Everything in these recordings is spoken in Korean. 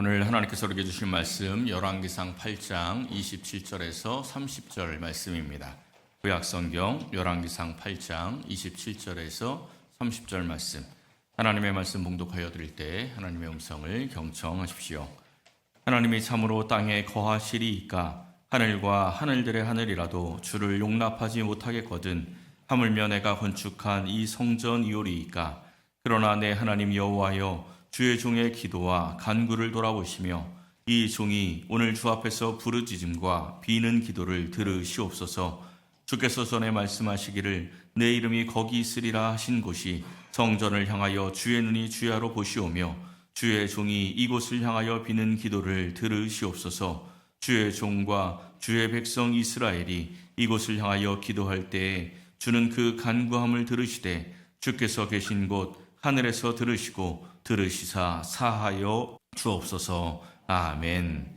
오늘 하나님께서 우리에게 주실 말씀 열왕기상 8장 27절에서 30절 말씀입니다. 구약성경 열왕기상 8장 27절에서 30절 말씀, 하나님의 말씀 봉독하여 드릴 때 하나님의 음성을 경청하십시오. 하나님이 참으로 땅에 거하시리이까 하늘과 하늘들의 하늘이라도 주를 용납하지 못하겠거든 하물며 내가 건축한 이 성전이오리이까. 그러나 내 하나님 여호와여, 주의 종의 기도와 간구를 돌아보시며 이 종이 오늘 주 앞에서 부르짖음과 비는 기도를 들으시옵소서. 주께서 전에 말씀하시기를 내 이름이 거기 있으리라 하신 곳이 성전을 향하여 주의 눈이 주야로 보시오며 주의 종이 이곳을 향하여 비는 기도를 들으시옵소서. 주의 종과 주의 백성 이스라엘이 이곳을 향하여 기도할 때에 주는 그 간구함을 들으시되 주께서 계신 곳 하늘에서 들으시사 사하여 주옵소서. 아멘.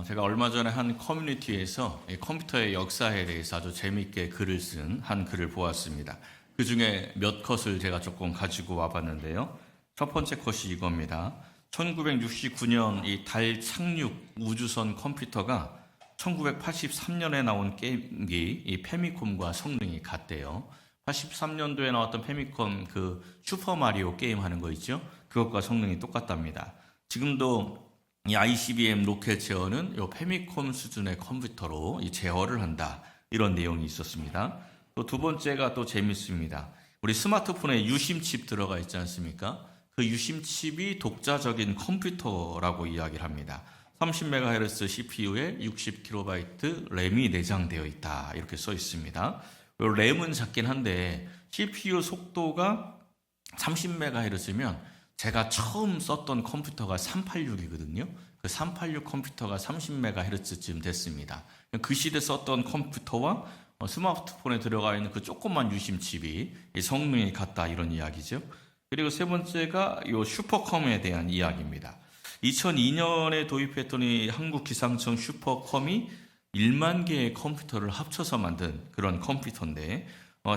제가 얼마 전에 한 커뮤니티에서 컴퓨터의 역사에 대해서 아주 재미있게 글을 쓴 한 글을 보았습니다. 그 중에 몇 컷을 제가 조금 가지고 와봤는데요. 첫 번째 컷이 이겁니다. 1969년 이 달 착륙 우주선 컴퓨터가 1983년에 나온 게임기 이 페미콤과 성능이 같대요. 83년도에 나왔던 페미콤 그 슈퍼마리오 게임 하는 거 있죠? 그것과 성능이 똑같답니다. 지금도 이 ICBM 로켓 제어는 이 페미콤 수준의 컴퓨터로 이 제어를 한다. 이런 내용이 있었습니다. 또 두 번째가 또 재밌습니다. 우리 스마트폰에 유심칩 들어가 있지 않습니까? 그 유심칩이 독자적인 컴퓨터라고 이야기를 합니다. 30MHz CPU에 60KB 램이 내장되어 있다. 이렇게 써 있습니다. 램은 작긴 한데 CPU 속도가 30MHz면 제가 처음 썼던 컴퓨터가 386이거든요. 그 386 컴퓨터가 30MHz쯤 됐습니다. 그 시대 썼던 컴퓨터와 스마트폰에 들어가 있는 그 조그만 유심칩이 성능이 같다, 이런 이야기죠. 그리고 세 번째가 이 슈퍼컴에 대한 이야기입니다. 2002년에 도입했던 이 한국기상청 슈퍼컴이 1만 개의 컴퓨터를 합쳐서 만든 그런 컴퓨터인데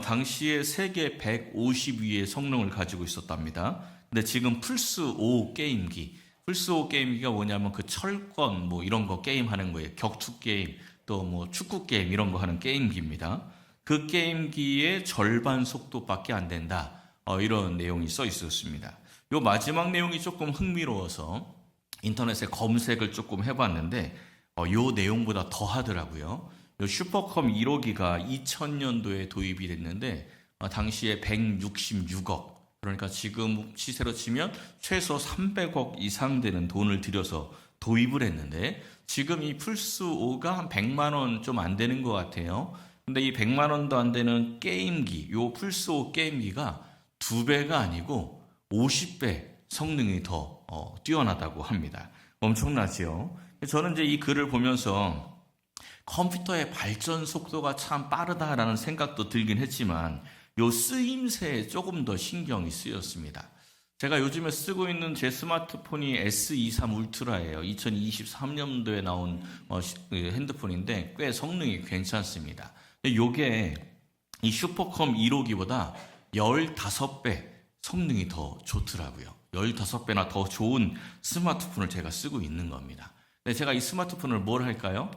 당시에 세계 150위의 성능을 가지고 있었답니다. 근데 지금 플스5 게임기, 플스5 게임기가 뭐냐면 그 철권 뭐 이런 거 게임하는 거예요. 격투 게임, 또 뭐 축구 게임 이런 거 하는 게임기입니다. 그 게임기의 절반 속도밖에 안 된다. 이런 내용이 써 있었습니다. 요 마지막 내용이 조금 흥미로워서 인터넷에 검색을 조금 해봤는데 요 내용보다 더 하더라고요. 요 슈퍼컴 1호기가 2000년도에 도입이 됐는데 당시에 166억, 그러니까 지금 시세로 치면 최소 300억 이상 되는 돈을 들여서 도입을 했는데 지금 이 플스5가 한 100만 원 좀 안 되는 것 같아요. 근데 이 100만 원도 안 되는 게임기, 요 플스5 게임기가 2배가 아니고 50배 성능이 더 뛰어나다고 합니다. 엄청나죠? 저는 이제 이 글을 보면서 컴퓨터의 발전 속도가 참 빠르다라는 생각도 들긴 했지만 요 쓰임새에 조금 더 신경이 쓰였습니다. 제가 요즘에 쓰고 있는 제 스마트폰이 S23 울트라예요. 2023년도에 나온 핸드폰인데 꽤 성능이 괜찮습니다. 근데 요게 이 슈퍼컴 1호기보다 15배 성능이 더 좋더라고요. 15배나 더 좋은 스마트폰을 제가 쓰고 있는 겁니다. 근데 제가 이 스마트폰을 뭘 할까요?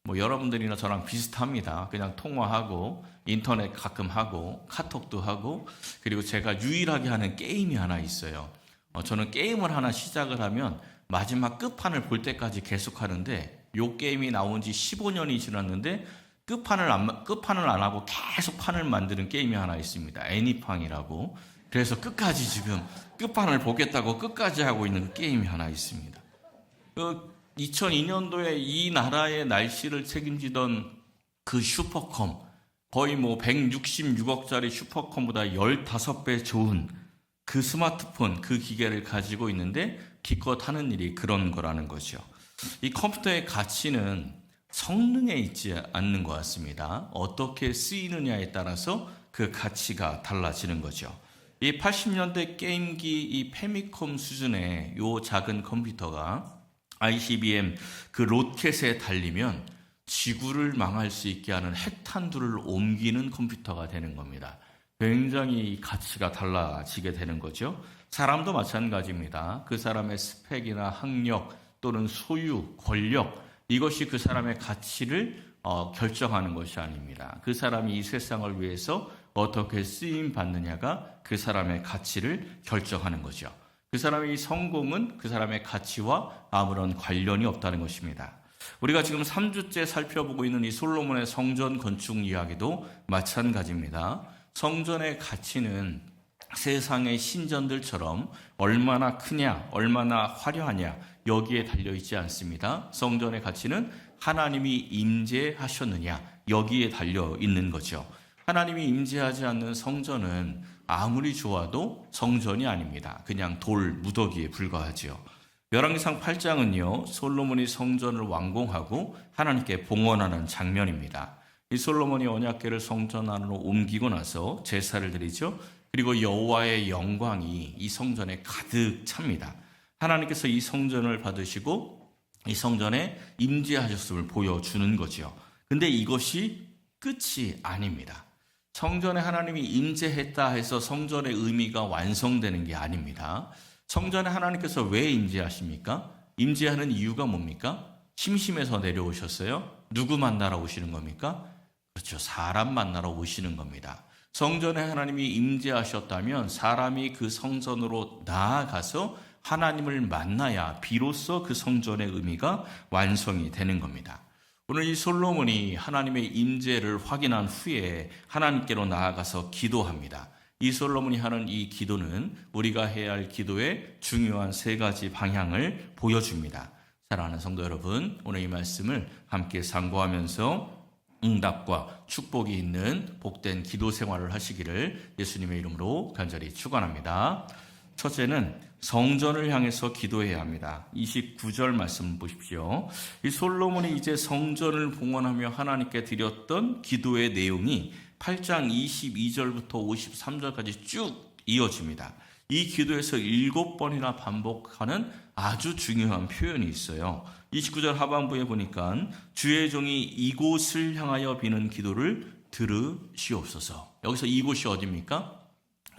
뭐 여러분들이나 저랑 비슷합니다. 그냥 통화하고 인터넷 가끔 하고 카톡도 하고, 그리고 제가 유일하게 하는 게임이 하나 있어요. 저는 게임을 하나 시작을 하면 마지막 끝판을 볼 때까지 계속 하는데 요 게임이 나온 지 15년이 지났는데 끝판을 안 하고 계속 판을 만드는 게임이 하나 있습니다. 애니팡이라고. 그래서 끝까지 지금 끝판을 보겠다고 끝까지 하고 있는 게임이 하나 있습니다. 2002년도에 이 나라의 날씨를 책임지던 그 슈퍼컴, 거의 뭐 166억짜리 슈퍼컴보다 15배 좋은 그 스마트폰, 그 기계를 가지고 있는데 기껏 하는 일이 그런 거라는 거죠. 이 컴퓨터의 가치는 성능에 있지 않는 것 같습니다. 어떻게 쓰이느냐에 따라서 그 가치가 달라지는 거죠. 이 80년대 게임기 이 페미콤 수준의 요 작은 컴퓨터가 ICBM 그 로켓에 달리면 지구를 망할 수 있게 하는 핵탄두를 옮기는 컴퓨터가 되는 겁니다. 굉장히 가치가 달라지게 되는 거죠. 사람도 마찬가지입니다. 그 사람의 스펙이나 학력, 또는 소유, 권력, 이것이 그 사람의 가치를 결정하는 것이 아닙니다. 그 사람이 이 세상을 위해서 어떻게 쓰임 받느냐가 그 사람의 가치를 결정하는 거죠. 그 사람의 성공은 그 사람의 가치와 아무런 관련이 없다는 것입니다. 우리가 지금 3주째 살펴보고 있는 이 솔로몬의 성전 건축 이야기도 마찬가지입니다. 성전의 가치는 세상의 신전들처럼 얼마나 크냐, 얼마나 화려하냐 여기에 달려있지 않습니다. 성전의 가치는 하나님이 임재하셨느냐 여기에 달려있는 거죠. 하나님이 임재하지 않는 성전은 아무리 좋아도 성전이 아닙니다. 그냥 돌 무더기에 불과하죠. 열왕기상 8장은요, 솔로몬이 성전을 완공하고 하나님께 봉헌하는 장면입니다. 이 솔로몬이 언약궤를 성전 안으로 옮기고 나서 제사를 드리죠. 그리고 여호와의 영광이 이 성전에 가득 찹니다. 하나님께서 이 성전을 받으시고 이 성전에 임재하셨음을 보여주는 거죠. 근데 이것이 끝이 아닙니다. 성전에 하나님이 임재했다 해서 성전의 의미가 완성되는 게 아닙니다. 성전에 하나님께서 왜 임재하십니까? 임재하는 이유가 뭡니까? 심심해서 내려오셨어요? 누구 만나러 오시는 겁니까? 그렇죠. 사람 만나러 오시는 겁니다. 성전에 하나님이 임재하셨다면 사람이 그 성전으로 나아가서 하나님을 만나야 비로소 그 성전의 의미가 완성이 되는 겁니다. 오늘 이 솔로몬이 하나님의 임재를 확인한 후에 하나님께로 나아가서 기도합니다. 이 솔로몬이 하는 이 기도는 우리가 해야 할 기도의 중요한 세 가지 방향을 보여줍니다. 사랑하는 성도 여러분, 오늘 이 말씀을 함께 상고하면서 응답과 축복이 있는 복된 기도 생활을 하시기를 예수님의 이름으로 간절히 축원합니다. 첫째는 성전을 향해서 기도해야 합니다. 29절 말씀 보십시오. 이 솔로몬이 이제 성전을 봉헌하며 하나님께 드렸던 기도의 내용이 8장 22절부터 53절까지 쭉 이어집니다. 이 기도에서 7번이나 반복하는 아주 중요한 표현이 있어요. 29절 하반부에 보니까 주의 종이 이곳을 향하여 비는 기도를 들으시옵소서. 여기서 이곳이 어디입니까?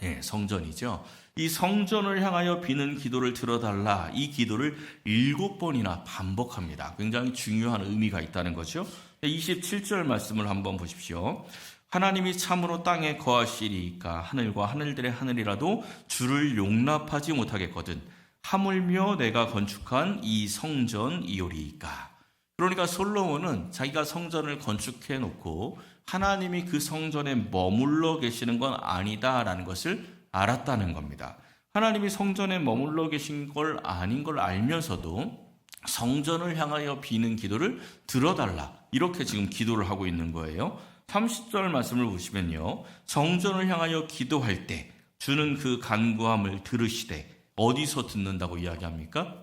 네, 성전이죠. 이 성전을 향하여 비는 기도를 들어달라. 이 기도를 7번이나 반복합니다. 굉장히 중요한 의미가 있다는 거죠. 27절 말씀을 한번 보십시오. 하나님이 참으로 땅에 거하시리이까 하늘과 하늘들의 하늘이라도 주를 용납하지 못하겠거든 하물며 내가 건축한 이 성전이오리이까. 그러니까 솔로몬은 자기가 성전을 건축해 놓고 하나님이 그 성전에 머물러 계시는 건 아니다라는 것을 알았다는 겁니다. 하나님이 성전에 머물러 계신 걸 아닌 걸 알면서도 성전을 향하여 비는 기도를 들어달라. 이렇게 지금 기도를 하고 있는 거예요. 30절 말씀을 보시면요. 성전을 향하여 기도할 때 주는 그 간구함을 들으시되 어디서 듣는다고 이야기합니까?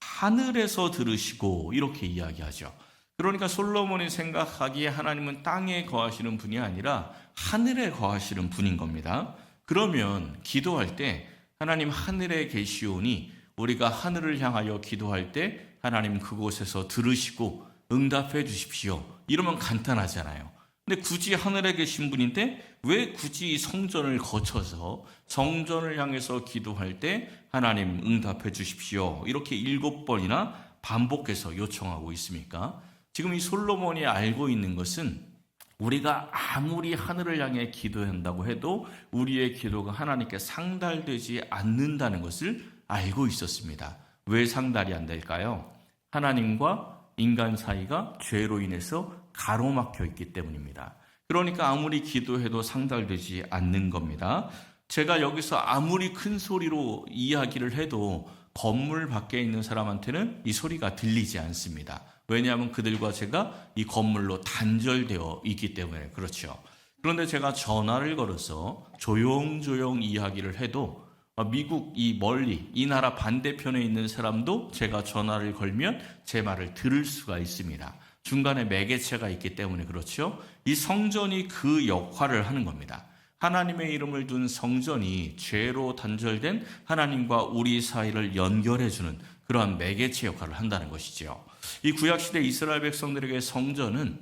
하늘에서 들으시고 이렇게 이야기하죠. 그러니까 솔로몬이 생각하기에 하나님은 땅에 거하시는 분이 아니라 하늘에 거하시는 분인 겁니다. 그러면 기도할 때 하나님 하늘에 계시오니 우리가 하늘을 향하여 기도할 때 하나님 그곳에서 들으시고 응답해 주십시오. 이러면 간단하잖아요. 근데 굳이 하늘에 계신 분인데 왜 굳이 성전을 거쳐서 성전을 향해서 기도할 때 하나님 응답해 주십시오. 이렇게 7번이나 반복해서 요청하고 있습니까? 지금 이 솔로몬이 알고 있는 것은 우리가 아무리 하늘을 향해 기도한다고 해도 우리의 기도가 하나님께 상달되지 않는다는 것을 알고 있었습니다. 왜 상달이 안 될까요? 하나님과 인간 사이가 죄로 인해서 가로막혀 있기 때문입니다. 그러니까 아무리 기도해도 상달되지 않는 겁니다. 제가 여기서 아무리 큰 소리로 이야기를 해도 건물 밖에 있는 사람한테는 이 소리가 들리지 않습니다. 왜냐하면 그들과 제가 이 건물로 단절되어 있기 때문에 그렇죠. 그런데 제가 전화를 걸어서 조용조용 이야기를 해도 미국 이 멀리 이 나라 반대편에 있는 사람도 제가 전화를 걸면 제 말을 들을 수가 있습니다. 중간에 매개체가 있기 때문에 그렇죠. 이 성전이 그 역할을 하는 겁니다. 하나님의 이름을 둔 성전이 죄로 단절된 하나님과 우리 사이를 연결해주는 그러한 매개체 역할을 한다는 것이죠. 이 구약시대 이스라엘 백성들에게 성전은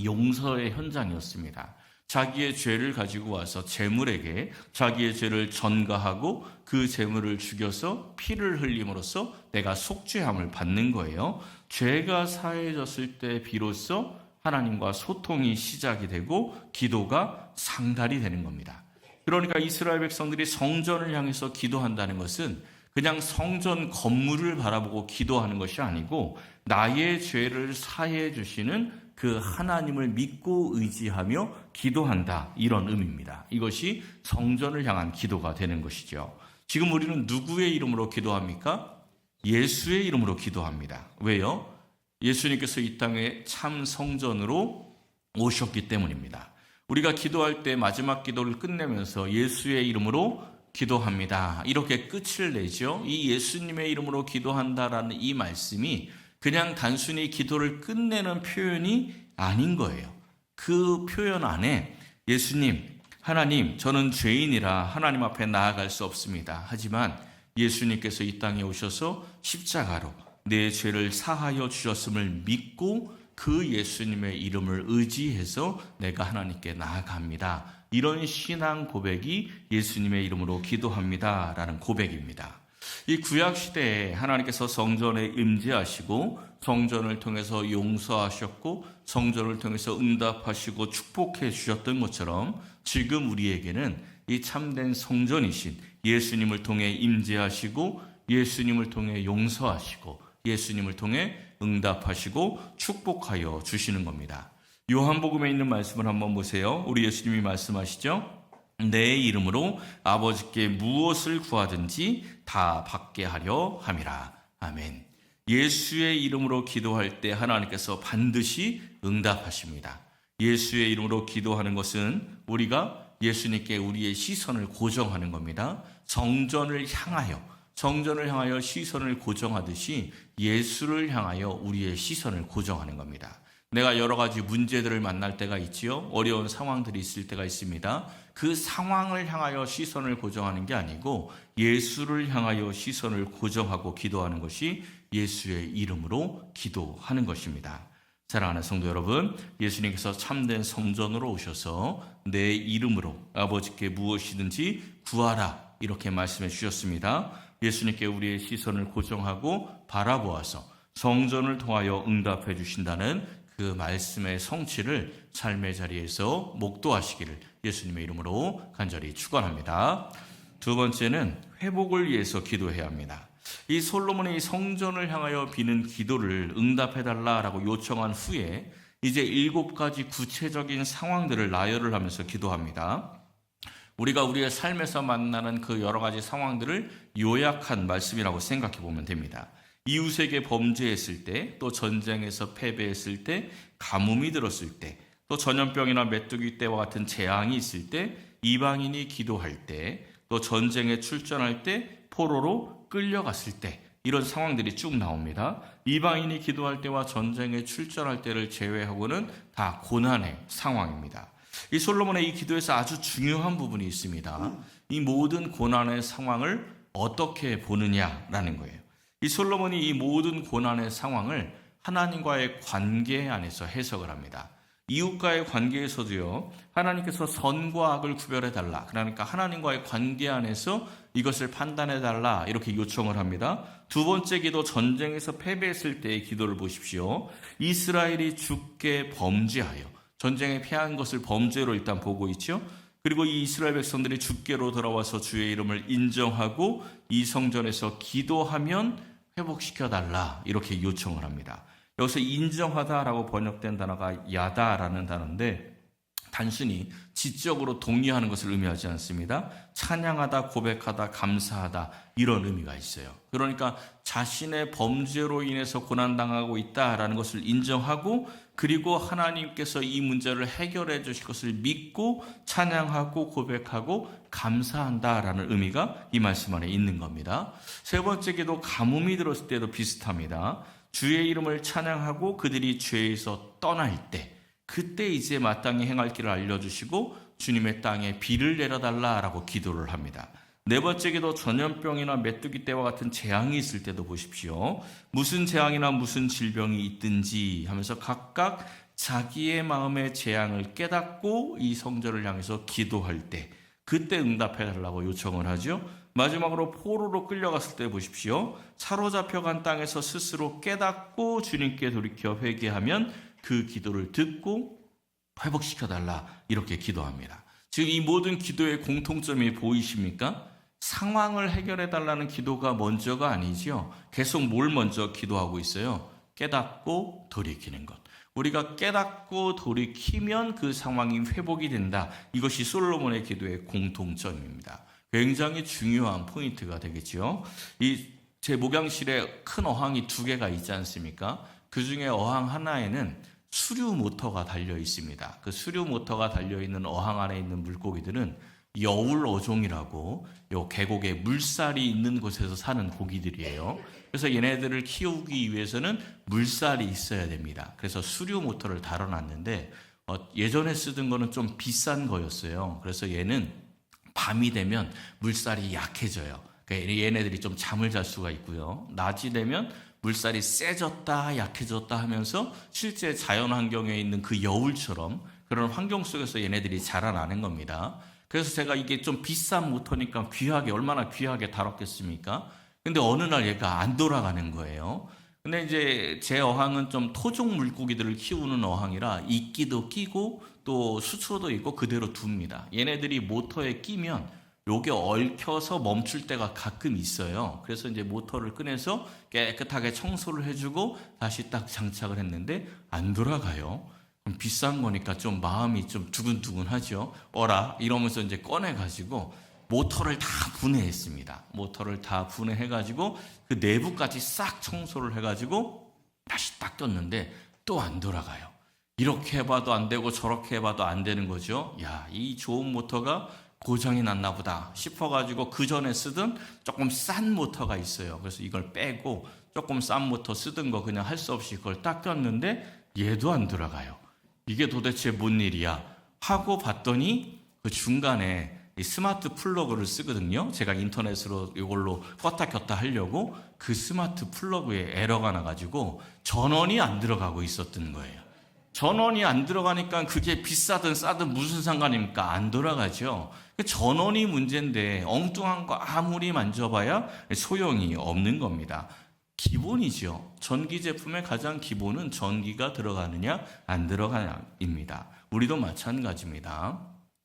용서의 현장이었습니다. 자기의 죄를 가지고 와서 제물에게 자기의 죄를 전가하고 그 제물을 죽여서 피를 흘림으로써 내가 속죄함을 받는 거예요. 죄가 사해졌을 때 비로소 하나님과 소통이 시작이 되고 기도가 상달이 되는 겁니다. 그러니까 이스라엘 백성들이 성전을 향해서 기도한다는 것은 그냥 성전 건물을 바라보고 기도하는 것이 아니고 나의 죄를 사해 주시는 그 하나님을 믿고 의지하며 기도한다, 이런 의미입니다. 이것이 성전을 향한 기도가 되는 것이죠. 지금 우리는 누구의 이름으로 기도합니까? 예수의 이름으로 기도합니다. 왜요? 예수님께서 이 땅에 참 성전으로 오셨기 때문입니다. 우리가 기도할 때 마지막 기도를 끝내면서 예수의 이름으로 기도합니다, 이렇게 끝을 내죠. 이 예수님의 이름으로 기도한다라는 이 말씀이 그냥 단순히 기도를 끝내는 표현이 아닌 거예요. 그 표현 안에 예수님, 하나님, 저는 죄인이라 하나님 앞에 나아갈 수 없습니다. 하지만 예수님께서 이 땅에 오셔서 십자가로 내 죄를 사하여 주셨음을 믿고 그 예수님의 이름을 의지해서 내가 하나님께 나아갑니다. 이런 신앙 고백이 예수님의 이름으로 기도합니다 라는 고백입니다. 이 구약시대에 하나님께서 성전에 임재하시고 성전을 통해서 용서하셨고 성전을 통해서 응답하시고 축복해 주셨던 것처럼 지금 우리에게는 이 참된 성전이신 예수님을 통해 임재하시고 예수님을 통해 용서하시고 예수님을 통해 응답하시고 축복하여 주시는 겁니다. 요한복음에 있는 말씀을 한번 보세요. 우리 예수님이 말씀하시죠. 내 이름으로 아버지께 무엇을 구하든지 다 받게 하려 함이라. 아멘. 예수의 이름으로 기도할 때 하나님께서 반드시 응답하십니다. 예수의 이름으로 기도하는 것은 우리가 예수님께 우리의 시선을 고정하는 겁니다. 성전을 향하여 시선을 고정하듯이 예수를 향하여 우리의 시선을 고정하는 겁니다. 내가 여러 가지 문제들을 만날 때가 있지요. 어려운 상황들이 있을 때가 있습니다. 그 상황을 향하여 시선을 고정하는 게 아니고 예수를 향하여 시선을 고정하고 기도하는 것이 예수의 이름으로 기도하는 것입니다. 사랑하는 성도 여러분, 예수님께서 참된 성전으로 오셔서 내 이름으로 아버지께 무엇이든지 구하라, 이렇게 말씀해 주셨습니다. 예수님께 우리의 시선을 고정하고 바라보아서 성전을 통하여 응답해 주신다는 그 말씀의 성취를 삶의 자리에서 목도하시기를 예수님의 이름으로 간절히 축원합니다. 두 번째는 회복을 위해서 기도해야 합니다. 이 솔로몬이 이 성전을 향하여 비는 기도를 응답해달라라고 요청한 후에 이제 7가지 구체적인 상황들을 나열을 하면서 기도합니다. 우리가 우리의 삶에서 만나는 그 여러 가지 상황들을 요약한 말씀이라고 생각해 보면 됩니다. 이웃에게 범죄했을 때, 또 전쟁에서 패배했을 때, 가뭄이 들었을 때, 또 전염병이나 메뚜기 떼와 같은 재앙이 있을 때, 이방인이 기도할 때, 또 전쟁에 출전할 때, 포로로 끌려갔을 때, 이런 상황들이 쭉 나옵니다. 이방인이 기도할 때와 전쟁에 출전할 때를 제외하고는 다 고난의 상황입니다. 이 솔로몬의 이 기도에서 아주 중요한 부분이 있습니다. 이 모든 고난의 상황을 어떻게 보느냐라는 거예요. 이 솔로몬이 이 모든 고난의 상황을 하나님과의 관계 안에서 해석을 합니다. 이웃과의 관계에서도요, 하나님께서 선과 악을 구별해달라, 그러니까 하나님과의 관계 안에서 이것을 판단해달라, 이렇게 요청을 합니다. 두 번째 기도, 전쟁에서 패배했을 때의 기도를 보십시오. 이스라엘이 주께 범죄하여 전쟁에 패한 것을 범죄로 일단 보고 있죠. 그리고 이 이스라엘 백성들이 주께로 돌아와서 주의 이름을 인정하고 이 성전에서 기도하면 회복시켜달라, 이렇게 요청을 합니다. 여기서 인정하다라고 번역된 단어가 야다라는 단어인데 단순히 지적으로 동의하는 것을 의미하지 않습니다. 찬양하다, 고백하다, 감사하다, 이런 의미가 있어요. 그러니까 자신의 범죄로 인해서 고난당하고 있다라는 것을 인정하고 그리고 하나님께서 이 문제를 해결해 주실 것을 믿고 찬양하고 고백하고 감사한다라는 의미가 이 말씀 안에 있는 겁니다. 세 번째 기도, 가뭄이 들었을 때도 비슷합니다. 주의 이름을 찬양하고 그들이 죄에서 떠날 때, 그때 이제 마땅히 행할 길을 알려주시고 주님의 땅에 비를 내려달라라고 기도를 합니다. 네 번째 기도, 전염병이나 메뚜기 떼와 같은 재앙이 있을 때도 보십시오. 무슨 재앙이나 무슨 질병이 있든지 하면서 각각 자기의 마음의 재앙을 깨닫고 이 성전을 향해서 기도할 때 그때 응답해 달라고 요청을 하죠. 마지막으로 포로로 끌려갔을 때 보십시오. 사로잡혀간 땅에서 스스로 깨닫고 주님께 돌이켜 회개하면 그 기도를 듣고 회복시켜달라 이렇게 기도합니다. 지금 이 모든 기도의 공통점이 보이십니까? 상황을 해결해달라는 기도가 먼저가 아니죠. 계속 뭘 먼저 기도하고 있어요? 깨닫고 돌이키는 것. 우리가 깨닫고 돌이키면 그 상황이 회복이 된다. 이것이 솔로몬의 기도의 공통점입니다. 굉장히 중요한 포인트가 되겠죠. 제 목양실에 큰 어항이 2개가 있지 않습니까? 그 중에 어항 하나에는 수류 모터가 달려 있습니다. 그 수류 모터가 달려 있는 어항 안에 있는 물고기들은 여울 어종이라고 요 계곡에 물살이 있는 곳에서 사는 고기들이에요. 그래서 얘네들을 키우기 위해서는 물살이 있어야 됩니다. 그래서 수류 모터를 달아놨는데 예전에 쓰던 거는 좀 비싼 거였어요. 그래서 얘는 밤이 되면 물살이 약해져요. 그러니까 얘네들이 좀 잠을 잘 수가 있고요. 낮이 되면 물살이 세졌다 약해졌다 하면서 실제 자연 환경에 있는 그 여울처럼 그런 환경 속에서 얘네들이 자라나는 겁니다. 그래서 제가 이게 좀 비싼 모터니까 얼마나 귀하게 다뤘겠습니까? 근데 어느 날 얘가 안 돌아가는 거예요. 근데 이제 제 어항은 좀 토종 물고기들을 키우는 어항이라 이끼도 끼고 또 수초도 있고 그대로 둡니다. 얘네들이 모터에 끼면 요게 얽혀서 멈출 때가 가끔 있어요. 그래서 이제 모터를 꺼내서 깨끗하게 청소를 해주고 다시 딱 장착을 했는데 안 돌아가요. 비싼 거니까 좀 마음이 좀 두근두근하죠. 어라 이러면서 이제 꺼내가지고 모터를 다 분해했습니다. 모터를 다 분해해가지고 그 내부까지 싹 청소를 해가지고 다시 딱 꼈는데 또 안 돌아가요. 이렇게 해봐도 안 되고 저렇게 해봐도 안 되는 거죠. 야, 이 좋은 모터가 고장이 났나 보다 싶어가지고 그 전에 쓰던 조금 싼 모터가 있어요. 그래서 이걸 빼고 조금 싼 모터 쓰던 거 그냥 할 수 없이 그걸 딱 꼈는데 얘도 안 돌아가요. 이게 도대체 뭔 일이야 하고 봤더니 그 중간에 이 스마트 플러그를 쓰거든요. 제가 인터넷으로 이걸로 껐다 켰다 하려고 그 스마트 플러그에 에러가 나가지고 전원이 안 들어가고 있었던 거예요. 전원이 안 들어가니까 그게 비싸든 싸든 무슨 상관입니까? 안 돌아가죠. 전원이 문제인데 엉뚱한 거 아무리 만져봐야 소용이 없는 겁니다. 기본이죠. 전기 제품의 가장 기본은 전기가 들어가느냐 안 들어가냐입니다. 우리도 마찬가지입니다.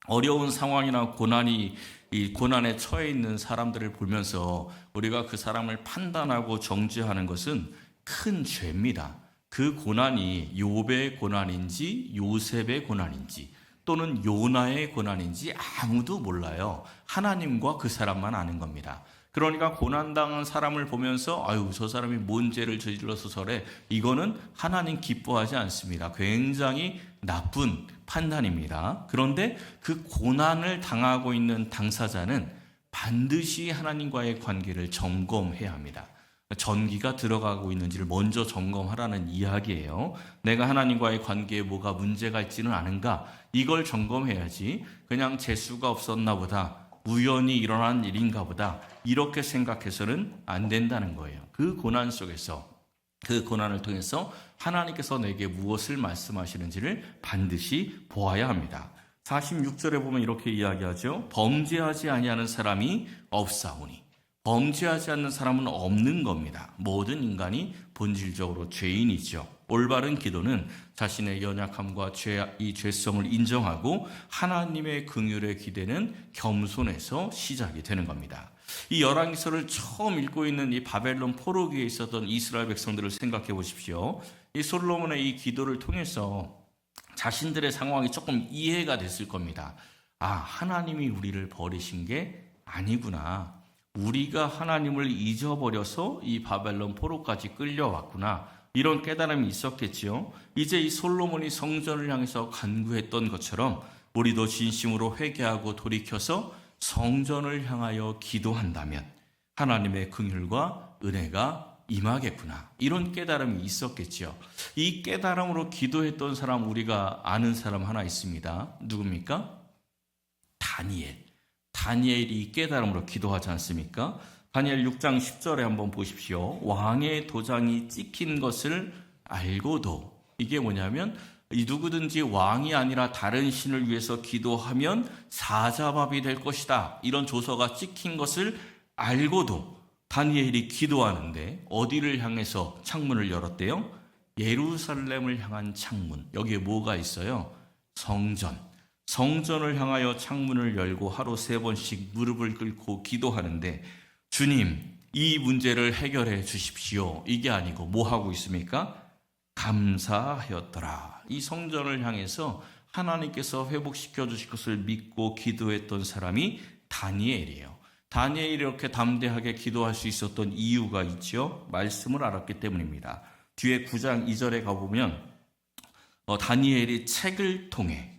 어려운 상황이나 고난에 처해 있는 사람들을 보면서 우리가 그 사람을 판단하고 정죄하는 것은 큰 죄입니다. 그 고난이 욥의 고난인지 요셉의 고난인지 또는 요나의 고난인지 아무도 몰라요. 하나님과 그 사람만 아는 겁니다. 그러니까 고난당한 사람을 보면서 아유 저 사람이 뭔 죄를 저질러서 저래, 이거는 하나님 기뻐하지 않습니다. 굉장히 나쁜 판단입니다. 그런데 그 고난을 당하고 있는 당사자는 반드시 하나님과의 관계를 점검해야 합니다. 전기가 들어가고 있는지를 먼저 점검하라는 이야기예요. 내가 하나님과의 관계에 뭐가 문제가 있지는 않은가, 이걸 점검해야지 그냥 재수가 없었나 보다, 우연히 일어난 일인가 보다 이렇게 생각해서는 안 된다는 거예요. 그 고난 속에서, 그 고난을 통해서 하나님께서 내게 무엇을 말씀하시는지를 반드시 보아야 합니다. 46절에 보면 이렇게 이야기하죠. 범죄하지 아니하는 사람이 없사오니. 범죄하지 않는 사람은 없는 겁니다. 모든 인간이 본질적으로 죄인이죠. 올바른 기도는 자신의 연약함과 이 죄성을 인정하고 하나님의 긍휼에 기대는 겸손에서 시작이 되는 겁니다. 이 열왕기서를 처음 읽고 있는 이 바벨론 포로기에 있었던 이스라엘 백성들을 생각해 보십시오. 이 솔로몬의 이 기도를 통해서 자신들의 상황이 조금 이해가 됐을 겁니다. 아, 하나님이 우리를 버리신 게 아니구나. 우리가 하나님을 잊어버려서 이 바벨론 포로까지 끌려왔구나. 이런 깨달음이 있었겠지요. 이제 이 솔로몬이 성전을 향해서 간구했던 것처럼 우리도 진심으로 회개하고 돌이켜서 성전을 향하여 기도한다면 하나님의 긍휼과 은혜가 임하겠구나. 이런 깨달음이 있었겠지요. 이 깨달음으로 기도했던 사람, 우리가 아는 사람 하나 있습니다. 누굽니까? 다니엘이 이 깨달음으로 기도하지 않습니까? 다니엘 6장 10절에 한번 보십시오. 왕의 도장이 찍힌 것을 알고도, 이게 뭐냐면 이 누구든지 왕이 아니라 다른 신을 위해서 기도하면 사자밥이 될 것이다. 이런 조서가 찍힌 것을 알고도 다니엘이 기도하는데 어디를 향해서 창문을 열었대요? 예루살렘을 향한 창문. 여기에 뭐가 있어요? 성전. 성전을 향하여 창문을 열고 하루 3번씩 무릎을 꿇고 기도하는데, 주님, 이 문제를 해결해 주십시오. 이게 아니고 뭐 하고 있습니까? 감사하였더라. 이 성전을 향해서 하나님께서 회복시켜 주실 것을 믿고 기도했던 사람이 다니엘이에요. 다니엘이 이렇게 담대하게 기도할 수 있었던 이유가 있죠. 말씀을 알았기 때문입니다. 뒤에 9장 2절에 가보면 다니엘이 책을 통해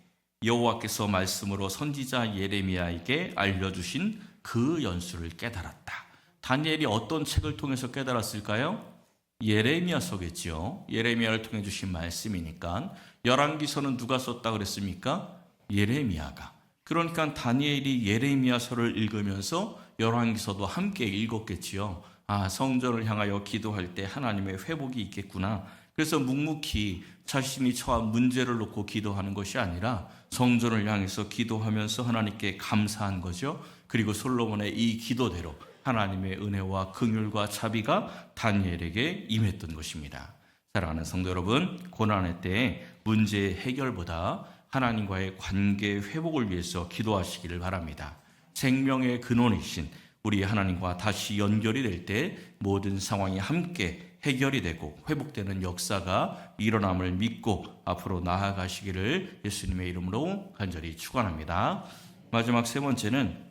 여호와께서 말씀으로 선지자 예레미야에게 알려주신 그 연수를 깨달았다. 다니엘이 어떤 책을 통해서 깨달았을까요? 예레미야서겠죠. 예레미야를 통해 주신 말씀이니까. 열왕기서는 누가 썼다 그랬습니까? 예레미야가. 그러니까 다니엘이 예레미야서를 읽으면서 열왕기서도 함께 읽었겠지요. 아, 성전을 향하여 기도할 때 하나님의 회복이 있겠구나. 그래서 묵묵히 자신이 처한 문제를 놓고 기도하는 것이 아니라 성전을 향해서 기도하면서 하나님께 감사한 거죠. 그리고 솔로몬의 이 기도대로 하나님의 은혜와 긍휼과 자비가 다니엘에게 임했던 것입니다. 사랑하는 성도 여러분, 고난의 때에 문제의 해결보다 하나님과의 관계 회복을 위해서 기도하시기를 바랍니다. 생명의 근원이신 우리 하나님과 다시 연결이 될 때 모든 상황이 함께 해결이 되고 회복되는 역사가 일어남을 믿고 앞으로 나아가시기를 예수님의 이름으로 간절히 축원합니다. 마지막 3번째는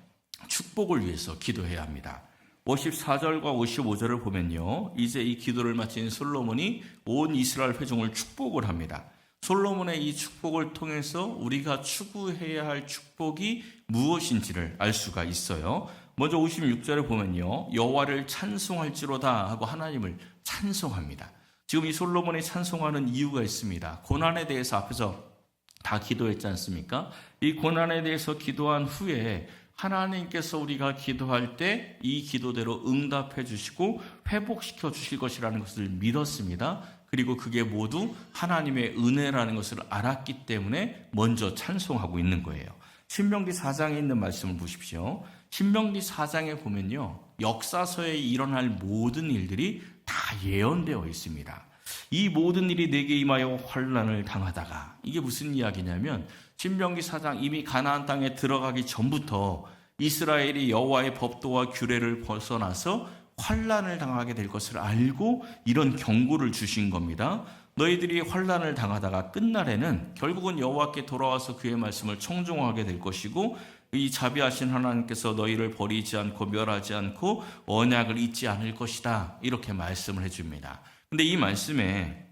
축복을 위해서 기도해야 합니다. 54절과 55절을 보면요, 이제 이 기도를 마친 솔로몬이 온 이스라엘 회중을 축복을 합니다. 솔로몬의 이 축복을 통해서 우리가 추구해야 할 축복이 무엇인지를 알 수가 있어요. 먼저 56절에 보면요, 여호와를 찬송할지로다 하고 하나님을 찬송합니다. 지금 이 솔로몬이 찬송하는 이유가 있습니다. 고난에 대해서 앞에서 다 기도했지 않습니까? 이 고난에 대해서 기도한 후에 하나님께서 우리가 기도할 때 이 기도대로 응답해 주시고 회복시켜 주실 것이라는 것을 믿었습니다. 그리고 그게 모두 하나님의 은혜라는 것을 알았기 때문에 먼저 찬송하고 있는 거예요. 신명기 4장에 있는 말씀을 보십시오. 신명기 4장에 보면요, 역사서에 일어날 모든 일들이 다 예언되어 있습니다. 이 모든 일이 내게 임하여 환난을 당하다가, 이게 무슨 이야기냐면 신명기 4장 이미 가나안 땅에 들어가기 전부터 이스라엘이 여호와의 법도와 규례를 벗어나서 환난을 당하게 될 것을 알고 이런 경고를 주신 겁니다. 너희들이 환난을 당하다가 끝날에는 결국은 여호와께 돌아와서 그의 말씀을 청종하게 될 것이고, 이 자비하신 하나님께서 너희를 버리지 않고 멸하지 않고 언약을 잊지 않을 것이다, 이렇게 말씀을 해줍니다. 근데 이 말씀에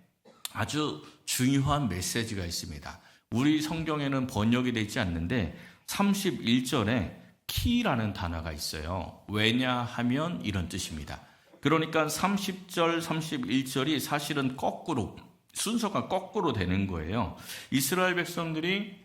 아주 중요한 메시지가 있습니다. 우리 성경에는 번역이 되지 않는데 31절에 키라는 단어가 있어요. 왜냐하면 이런 뜻입니다. 그러니까 30절, 31절이 사실은 거꾸로, 순서가 거꾸로 되는 거예요. 이스라엘 백성들이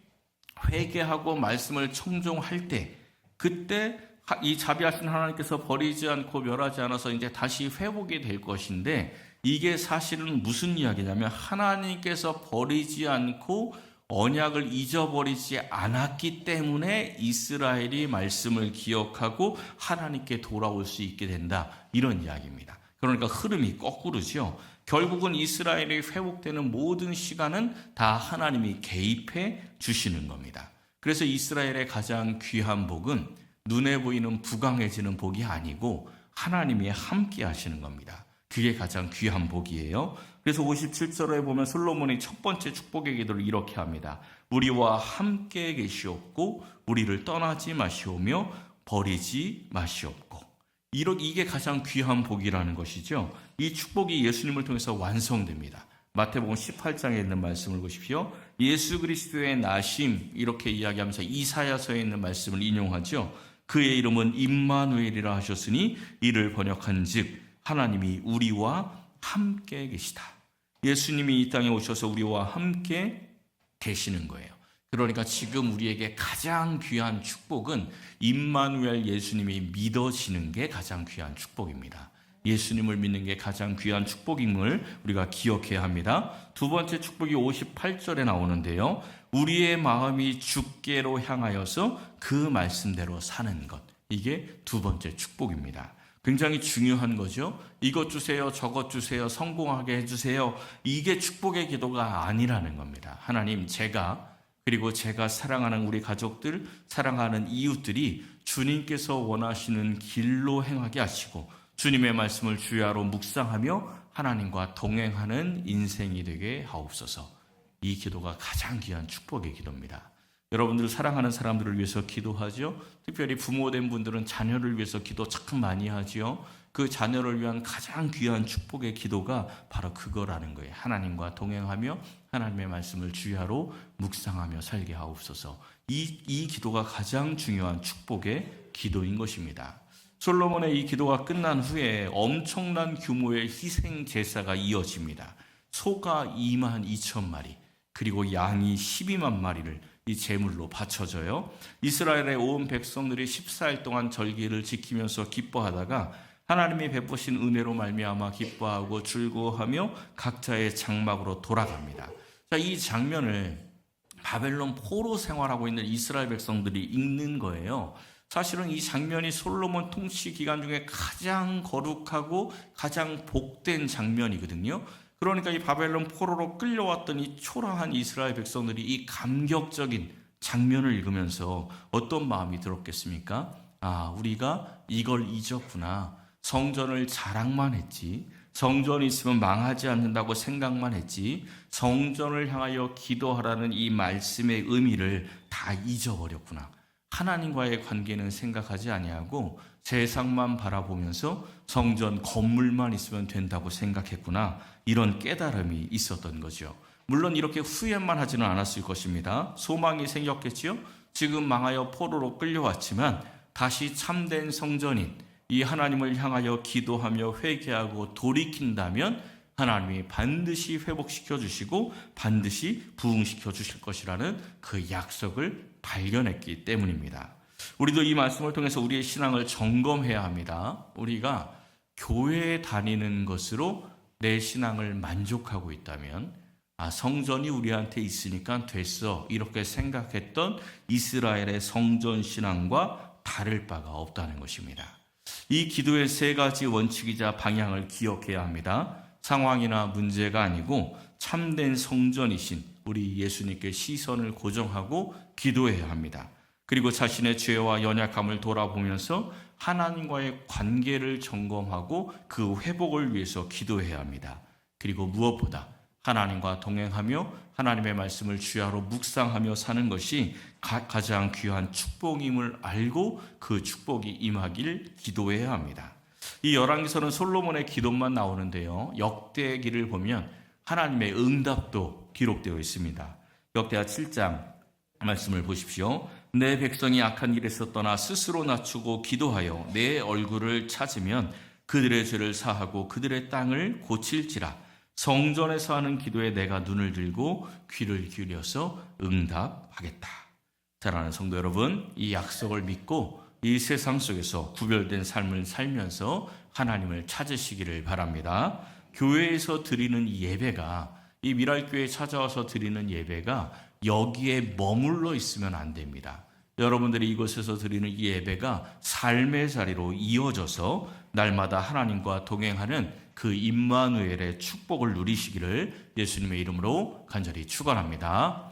회개하고 말씀을 청종할 때, 그때 이 자비하신 하나님께서 버리지 않고 멸하지 않아서 이제 다시 회복이 될 것인데, 이게 사실은 무슨 이야기냐면 하나님께서 버리지 않고 언약을 잊어버리지 않았기 때문에 이스라엘이 말씀을 기억하고 하나님께 돌아올 수 있게 된다, 이런 이야기입니다. 그러니까 흐름이 거꾸로죠. 결국은 이스라엘이 회복되는 모든 시간은 다 하나님이 개입해 주시는 겁니다. 그래서 이스라엘의 가장 귀한 복은 눈에 보이는 부강해지는 복이 아니고 하나님이 함께 하시는 겁니다. 그게 가장 귀한 복이에요. 그래서 57절에 보면 솔로몬이 첫 번째 축복의 기도를 이렇게 합니다. 우리와 함께 계시옵고 우리를 떠나지 마시오며 버리지 마시옵고. 이게 가장 귀한 복이라는 것이죠. 이 축복이 예수님을 통해서 완성됩니다. 마태복음 18장에 있는 말씀을 보십시오. 예수 그리스도의 나심, 이렇게 이야기하면서 이사야서에 있는 말씀을 인용하죠. 그의 이름은 임마누엘이라 하셨으니 이를 번역한즉 하나님이 우리와 함께 계시다. 예수님이 이 땅에 오셔서 우리와 함께 계시는 거예요. 그러니까 지금 우리에게 가장 귀한 축복은 임마누엘 예수님이 믿어지는 게 가장 귀한 축복입니다. 예수님을 믿는 게 가장 귀한 축복임을 우리가 기억해야 합니다. 두 번째 축복이 58절에 나오는데요. 우리의 마음이 주께로 향하여서 그 말씀대로 사는 것. 이게 두 번째 축복입니다. 굉장히 중요한 거죠. 이것 주세요, 저것 주세요, 성공하게 해주세요. 이게 축복의 기도가 아니라는 겁니다. 하나님, 그리고 제가 사랑하는 우리 가족들, 사랑하는 이웃들이 주님께서 원하시는 길로 행하게 하시고 주님의 말씀을 주야로 묵상하며 하나님과 동행하는 인생이 되게 하옵소서. 이 기도가 가장 귀한 축복의 기도입니다. 여러분들 사랑하는 사람들을 위해서 기도하죠. 특별히 부모된 분들은 자녀를 위해서 기도 참 많이 하죠. 그 자녀를 위한 가장 귀한 축복의 기도가 바로 그거라는 거예요. 하나님과 동행하며 하나님의 말씀을 주야로 묵상하며 살게 하옵소서. 이 기도가 가장 중요한 축복의 기도인 것입니다. 솔로몬의 이 기도가 끝난 후에 엄청난 규모의 희생 제사가 이어집니다. 소가 22,000마리, 그리고 양이 12만 마리를 이 제물로 바쳐져요. 이스라엘의 온 백성들이 14일 동안 절기를 지키면서 기뻐하다가 하나님이 베푸신 은혜로 말미암아 기뻐하고 즐거워하며 각자의 장막으로 돌아갑니다. 자, 이 장면을 바벨론 포로 생활하고 있는 이스라엘 백성들이 읽는 거예요. 사실은 이 장면이 솔로몬 통치 기간 중에 가장 거룩하고 가장 복된 장면이거든요. 그러니까 이 바벨론 포로로 끌려왔던 이 초라한 이스라엘 백성들이 이 감격적인 장면을 읽으면서 어떤 마음이 들었겠습니까? 아, 우리가 이걸 잊었구나. 성전을 자랑만 했지. 성전이 있으면 망하지 않는다고 생각만 했지. 성전을 향하여 기도하라는 이 말씀의 의미를 다 잊어버렸구나. 하나님과의 관계는 생각하지 아니하고 세상만 바라보면서 성전 건물만 있으면 된다고 생각했구나. 이런 깨달음이 있었던 거죠. 물론 이렇게 후회만 하지는 않았을 것입니다. 소망이 생겼겠지요. 지금 망하여 포로로 끌려왔지만 다시 참된 성전인 이 하나님을 향하여 기도하며 회개하고 돌이킨다면 하나님이 반드시 회복시켜 주시고 반드시 부흥시켜 주실 것이라는 그 약속을 발견했기 때문입니다. 우리도 이 말씀을 통해서 우리의 신앙을 점검해야 합니다. 우리가 교회에 다니는 것으로 내 신앙을 만족하고 있다면 성전이 우리한테 있으니까 됐어 이렇게 생각했던 이스라엘의 성전 신앙과 다를 바가 없다는 것입니다. 이 기도의 세 가지 원칙이자 방향을 기억해야 합니다. 상황이나 문제가 아니고 참된 성전이신 우리 예수님께 시선을 고정하고 기도해야 합니다. 그리고 자신의 죄와 연약함을 돌아보면서 하나님과의 관계를 점검하고 그 회복을 위해서 기도해야 합니다. 그리고 무엇보다 하나님과 동행하며 하나님의 말씀을 주야로 묵상하며 사는 것이 가장 귀한 축복임을 알고 그 축복이 임하길 기도해야 합니다. 이 열왕기서는 솔로몬의 기도만 나오는데요. 역대기를 보면 하나님의 응답도 기록되어 있습니다. 역대하 7장 말씀을 보십시오. 내 백성이 악한 길에서 떠나 스스로 낮추고 기도하여 내 얼굴을 찾으면 그들의 죄를 사하고 그들의 땅을 고칠지라. 성전에서 하는 기도에 내가 눈을 들고 귀를 기울여서 응답하겠다. 사랑하는 성도 여러분, 이 약속을 믿고 이 세상 속에서 구별된 삶을 살면서 하나님을 찾으시기를 바랍니다. 교회에서 드리는 예배가, 이 미랄교회에 찾아와서 드리는 예배가 여기에 머물러 있으면 안 됩니다. 여러분들이 이곳에서 드리는 이 예배가 삶의 자리로 이어져서 날마다 하나님과 동행하는 그 임마누엘의 축복을 누리시기를 예수님의 이름으로 간절히 축원합니다.